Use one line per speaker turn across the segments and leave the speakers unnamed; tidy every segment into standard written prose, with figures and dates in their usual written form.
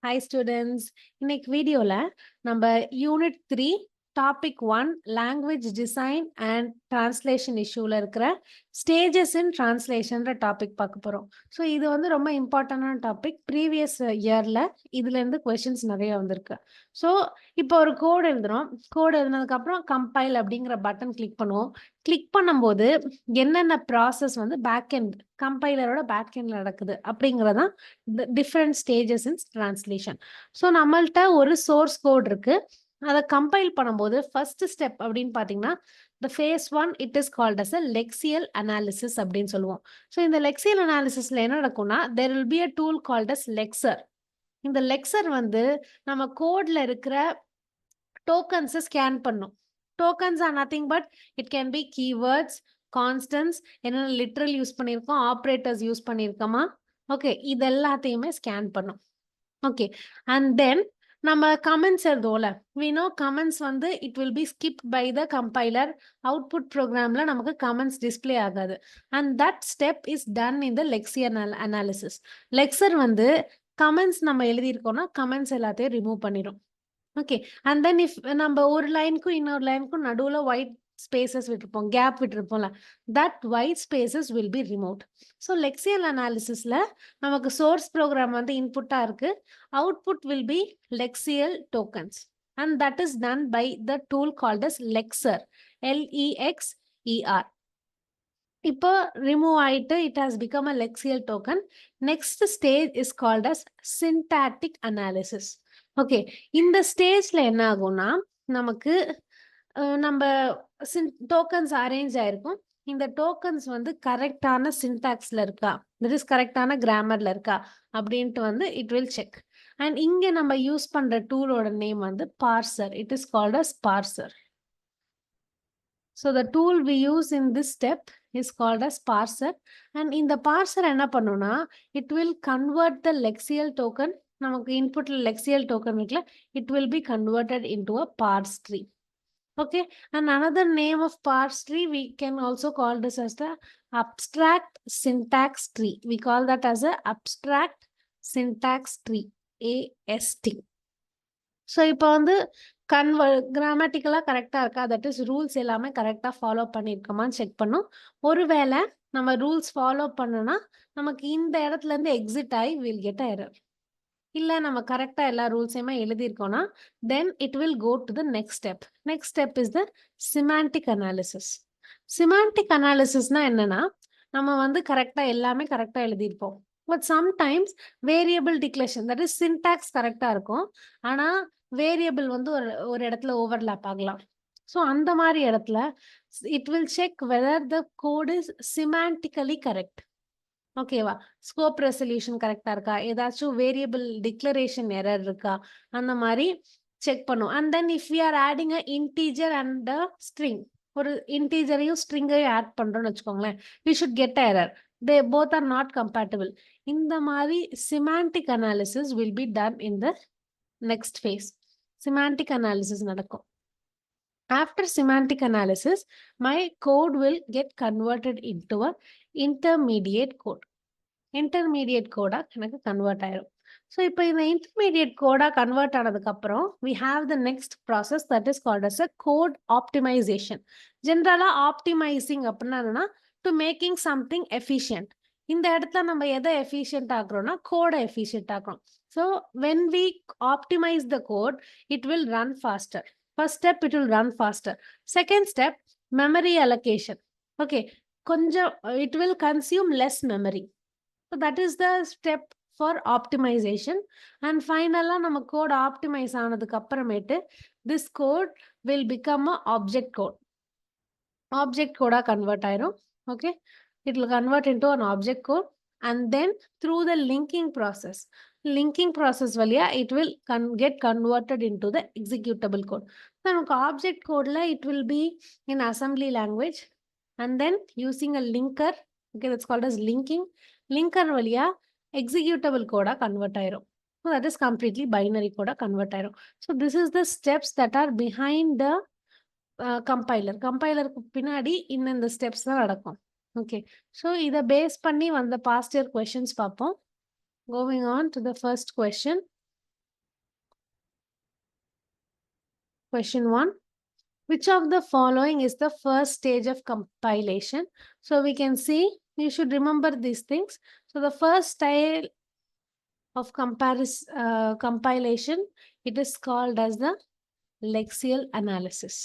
Hi students. இன்னைக்கு வீடியோல நம்ம unit 3 topic 1 language design and translation இஷ்யூல இருக்கிற ஸ்டேஜஸ் இன் டிரான்ஸ்லேஷன்ற டாபிக் பார்க்க போறோம். ஸோ இது வந்து ரொம்ப இம்பார்ட்டன்டான டாபிக். ப்ரீவியஸ் இயர்ல இதுல இருந்து கொஸ்டின்ஸ் நிறைய வந்திருக்கு. ஸோ இப்போ ஒரு கோட் எழுதுறோம். கோட் எழுதினதுக்கு அப்புறம் கம்பைல் அப்படிங்கிற பட்டன் கிளிக் பண்ணுவோம். கிளிக் பண்ணும்போது என்னென்ன ப்ராசஸ் வந்து பேக் எண்ட் கம்பைலரோட பேக் எண்ட்ல நடக்குது அப்படிங்கிறதான் டிஃப்ரெண்ட் ஸ்டேஜஸ் இன் டிரான்ஸ்லேஷன். ஸோ நம்மள்ட்ட ஒரு சோர்ஸ் கோட் இருக்கு. அதை கம்பைல் பண்ணும்போது ஃபர்ஸ்ட் ஸ்டெப் அப்படின்னு பார்த்தீங்கன்னா the phase 1 it is called as a lexical analysis அப்படின்னு சொல்லுவோம். ஸோ இந்த lexical analysisல என்ன நடக்கும்னா there will be a tool called as lexer. இந்த லெக்சர் வந்து நம்ம கோட்ல இருக்கிற டோக்கன்ஸை ஸ்கேன் பண்ணும். Tokens are nothing but it can be keywords, constants, என்னென்ன லிட்ரல் யூஸ் பண்ணியிருக்கோம், ஆப்ரேட்டர்ஸ் யூஸ் பண்ணியிருக்கோமா, ஓகே, இது எல்லாத்தையுமே ஸ்கேன் பண்ணும். ஓகே, அண்ட் தென் நம்ம கமெண்ட்ஸ் எழுதுவோம்ல, we know கமெண்ட்ஸ் வந்து it will be skip by the compiler. Output ப்ரோக்ராம்ல நமக்கு கமெண்ட்ஸ் டிஸ்பிளே ஆகாது. And that step is done in the lexical analysis. Lexer வந்து கமெண்ட்ஸ் நம்ம எழுதியிருக்கோம்னா கமெண்ட்ஸ் எல்லாத்தையும் ரிமூவ் பண்ணிடும். ஓகே, அண்ட் தென் இஃப் நம்ம ஒரு லைனுக்கும் இன்னொரு லைனுக்கும் நடுவில் ஒயிட் ஸ்பேசஸ் விட்டுருப்போம், கேப் விட்டுருப்போம்ல, that white spaces will be removed. So lexical அனாலிசிஸில் நமக்கு சோர்ஸ் ப்ரோக்ராம் வந்து இன்புட்டாக இருக்கு, output will be lexical tokens and that is done by the tool called as lexer, LEXER. இப்போ ரிமூவ் ஆயிட்டு it has become a lexical token. Next stage is called as syntactic analysis. Okay, இந்த ஸ்டேஜ்ல என்ன ஆகும்னா நமக்கு நம்ம tokens arrange ஆயிருக்கும். இந்த டோக்கன்ஸ் வந்து கரெக்டான சின்டாக்ஸ்ல இருக்கா, தட் இஸ் கரெக்டான கிராமர்ல இருக்கா அப்படின்ட்டு வந்து இட் வில் செக். அண்ட் இங்க நம்ம யூஸ் பண்ற டூலோட நேம் வந்து parser. It is called as parser. So the tool we use in this step is called as parser. And in the parser என்ன பண்ணுனா it will convert the lexical token. நமக்கு inputல lexical token இருக்குல, it will be converted into a parse tree. Okay, and another name of parse tree we can also call this as the abstract syntax tree. We call that as a abstract syntax tree, AST. So இப்போ வந்து கிராமட்டிக்கலாக கரெக்டாக இருக்கா, that is rules எல்லாமே கரெக்டாக follow பண்ணியிருக்கோமான்னு check பண்ணும். ஒருவேளை நம்ம rules follow பண்ணோன்னா நமக்கு இந்த இடத்துல இருந்து எக்ஸிட் ஆகி வில் கெட் அ எரர். இல்லை நம்ம கரெக்டாக எல்லா ரூல்ஸையுமே எழுதியிருக்கோம்னா then it will go to the next step. Next step is the semantic analysis. சிமாண்டிக் அனாலிசிஸ்னா என்னன்னா நம்ம வந்து கரெக்டாக எல்லாமே கரெக்டாக எழுதியிருப்போம், but sometimes variable declaration, that is syntax கரெக்டாக இருக்கும், ஆனால் வேரியபிள் வந்து ஒரு இடத்துல ஓவர்லேப் ஆகலாம். ஸோ அந்த மாதிரி இடத்துல it will check whether the code is semantically correct. ஓகேவா, ஸ்கோப் ரெசல்யூஷன் கரெக்டாக இருக்கா, ஏதாச்சும் வேரியபிள் டிக்ளரேஷன் எரர் இருக்கா, அந்த மாதிரி செக் பண்ணும். And then if we are adding a integer and a string, ஒரு இன்டீஜரையும் ஸ்ட்ரிங்கையும் ஆட் பண்ணுறோன்னு வச்சுக்கோங்களேன், we should get error. They both are not compatible. இந்த மாதிரி semantic analysis will be done in the next phase. Semantic analysis நடக்கும். After semantic analysis, my code will get converted into a intermediate code. Intermediate code எனக்கு convert ஆயிரும். So இப்போ இந்த intermediate code convert ஆனதுக்கு அப்புறம் we have the next process that is called as a code optimization. Generally optimizing அப்படின்னா என்னன்னா to making something efficient. இந்த இடத்துல நம்ம எதை efficient ஆக்குறோம்னா கோடை efficient ஆக்குறோம். So when we optimize the code, it will run faster. First step, it will run faster. Second step, memory allocation. Okay, கொஞ்சம் it will consume less memory. So that is the step for optimization. And finally நம்ம code optimize ஆனதுக்கு அப்புறமேட்டு this code will become a object code. Object code convert ஆயிரும். Okay, it will convert into an object code and then through the linking process வழியா it will get converted into the executable code. நமக்கு object codeல it will be in assembly language and then using a linker. Okay, that's called as linker வழியா executable code convert ஆயிரும். So that is completely binary code convert ஆயிரும். So this is the steps that are behind the கம்பைலருக்கு பின்னாடி இந்த steps தான் நடக்கும். Okay, so இதை base பண்ணி வந்த பாஸ்ட் இயர் கொஸ்டின்ஸ் பார்ப்போம். கோவிங் on to the first question. Question 1. Which of the following is the first stage of compilation? So we can see, you should remember these things. So the first style of compilation, it is called as the Lexial analysis.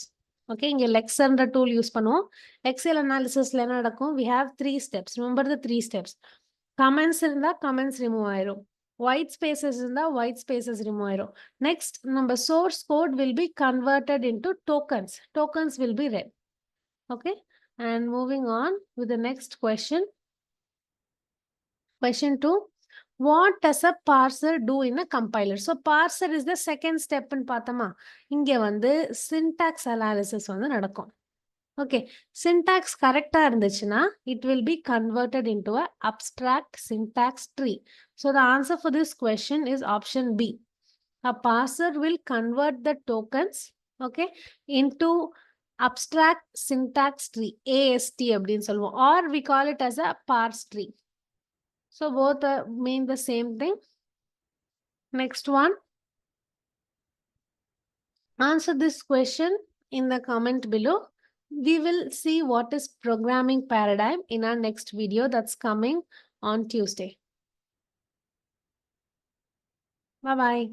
Okay, இங்க லெக்ஸ்ன்ற tool use பண்ணுவோம். Lexial analysisல என்ன நடக்கும்? We have 3 steps. Remember the 3 steps. Comments இருந்தா comments remove ஆயிரும். White spaces இருந்தா white spaces remove ஆயிரும். Next, நம்ம source code will be converted into tokens. Tokens will be read. Okay, and moving on with the next question. Question 2. What does a parser do in a compiler? So parser is the second step in பார்த்தோமா? இங்க வந்து syntax analysis வந்து நடக்கும். Okay, syntax கரெக்டா இருந்துச்சுன்னா it will be converted into a abstract syntax tree. So the answer for this question is option B. A parser will convert the tokens, okay, into abstract syntax tree, AST அப்படின்னு சொல்லுவோம், or we call it as a parse tree. So both mean the same thing. Next one. Answer this question in the comment below. We will see what is programming paradigm in our next video that's coming on Tuesday. Bye-bye.